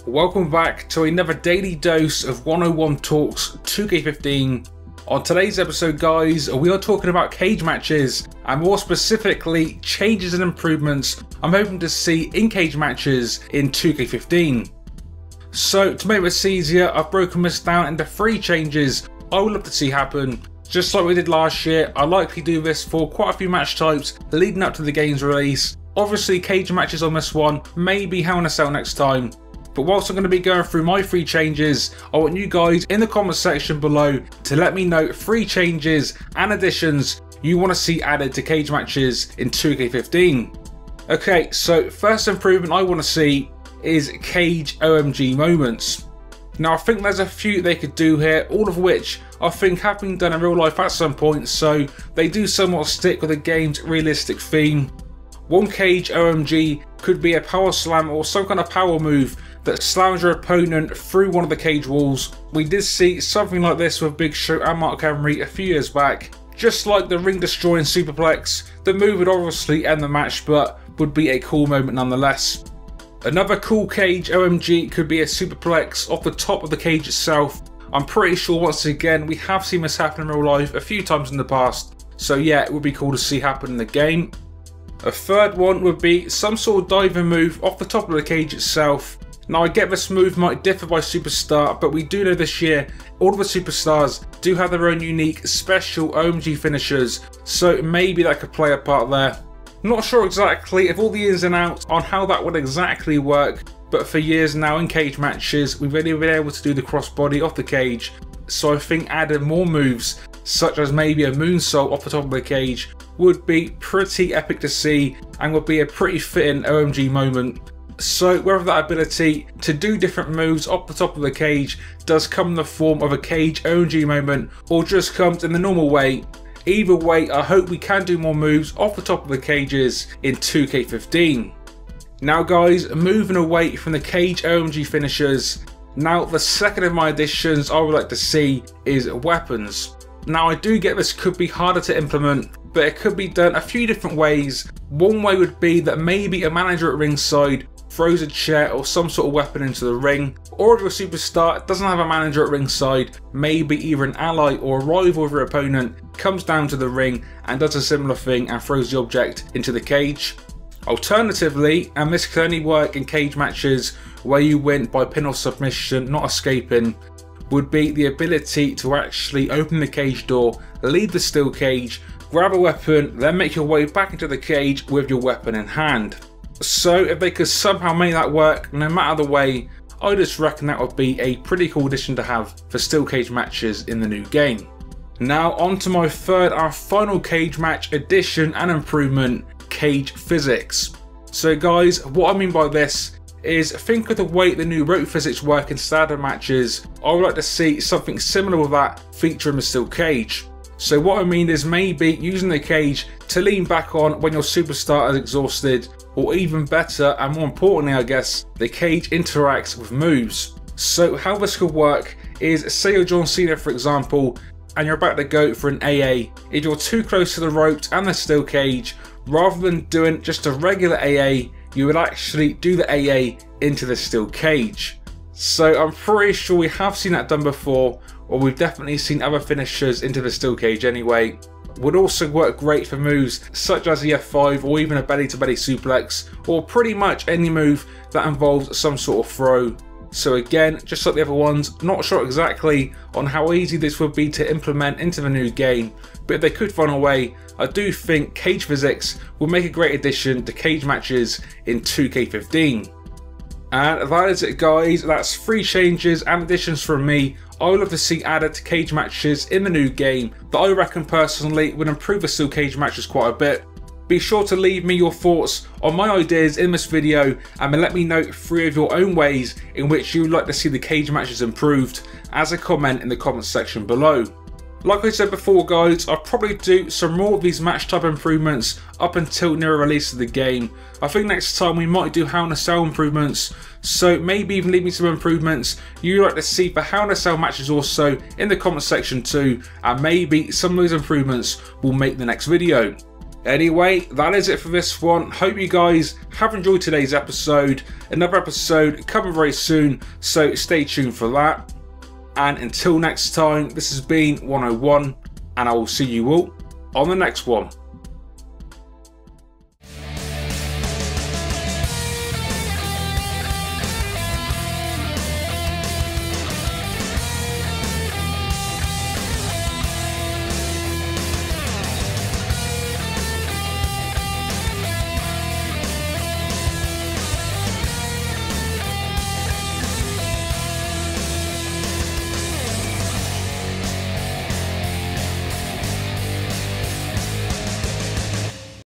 Welcome back to another daily dose of 101 Talks 2K15. On today's episode, guys, we are talking about cage matches and more specifically changes and improvements I'm hoping to see in cage matches in 2K15. So to make this easier, I've broken this down into 3 changes I would love to see happen. Just like we did last year, I'll likely do this for quite a few match types leading up to the game's release. Obviously cage matches on this one, maybe Hell in a Cell next time. But whilst I'm going to be going through my 3 changes, I want you guys in the comment section below to let me know 3 changes and additions you want to see added to cage matches in 2K15. Okay, so first improvement I want to see is cage OMG moments. Now I think there's a few they could do here, all of which I think have been done in real life at some point, so they do somewhat stick with the game's realistic theme. One cage OMG could be a power slam or some kind of power move that slams your opponent through one of the cage walls. We did see something like this with Big Show and Mark Henry a few years back. Just like the ring destroying Superplex, the move would obviously end the match but would be a cool moment nonetheless. Another cool cage OMG could be a Superplex off the top of the cage itself. I'm pretty sure once again we have seen this happen in real life a few times in the past, so yeah, it would be cool to see happen in the game. A third one would be some sort of diving move off the top of the cage itself. Now I get this move might differ by superstar, but we do know this year all of the superstars do have their own unique special OMG finishers, so maybe that could play a part there. Not sure exactly of all the ins and outs on how that would exactly work, but for years now in cage matches we've only been able to do the crossbody off the cage, so I think adding more moves such as maybe a moonsault off the top of the cage would be pretty epic to see and would be a pretty fitting OMG moment. So whether that ability to do different moves off the top of the cage does come in the form of a cage OMG moment or just comes in the normal way, either way I hope we can do more moves off the top of the cages in 2K15. Now guys, moving away from the cage OMG finishers, now the second of my additions I would like to see is weapons. Now I do get this could be harder to implement, but it could be done a few different ways. One way would be that maybe a manager at ringside throws a chair or some sort of weapon into the ring, or if your superstar doesn't have a manager at ringside, maybe either an ally or a rival of your opponent comes down to the ring and does a similar thing and throws the object into the cage. Alternatively, and this can only work in cage matches where you win by pin or submission, not escaping, would be the ability to actually open the cage door, leave the steel cage, grab a weapon, then make your way back into the cage with your weapon in hand. So if they could somehow make that work, no matter the way, I just reckon that would be a pretty cool addition to have for steel cage matches in the new game. Now on to my third and final cage match addition and improvement, cage physics. So guys, what I mean by this is think of the way the new rope physics work in standard matches. I would like to see something similar with that featuring the steel cage. So what I mean is maybe using the cage to lean back on when your superstar is exhausted, or even better and more importantly I guess, the cage interacts with moves. So how this could work is, say you're John Cena for example, and you're about to go for an AA. If you're too close to the ropes and the steel cage, rather than doing just a regular AA, you would actually do the AA into the steel cage. So I'm pretty sure we have seen that done before, or we've definitely seen other finishers into the steel cage anyway. Would also work great for moves such as the F5 or even a belly to belly suplex, or pretty much any move that involves some sort of throw. So again, just like the other ones, not sure exactly on how easy this would be to implement into the new game, but if they could find a way, I do think cage physics will make a great addition to cage matches in 2K15. And that is it guys, that's 3 changes and additions from me I would love to see added to cage matches in the new game that I reckon personally would improve the steel cage matches quite a bit. Be sure to leave me your thoughts on my ideas in this video and let me know 3 of your own ways in which you would like to see the cage matches improved as a comment in the comments section below. Like I said before guys, I'll probably do some more of these match type improvements up until near release of the game. I think next time we might do Hell in a Cell improvements, so maybe even leave me some improvements you'd like to see for Hell in a Cell matches also in the comment section too, and maybe some of those improvements will make the next video. Anyway, that is it for this one. Hope you guys have enjoyed today's episode. Another episode coming very soon, so stay tuned for that. And until next time, this has been 101, and I will see you all on the next one.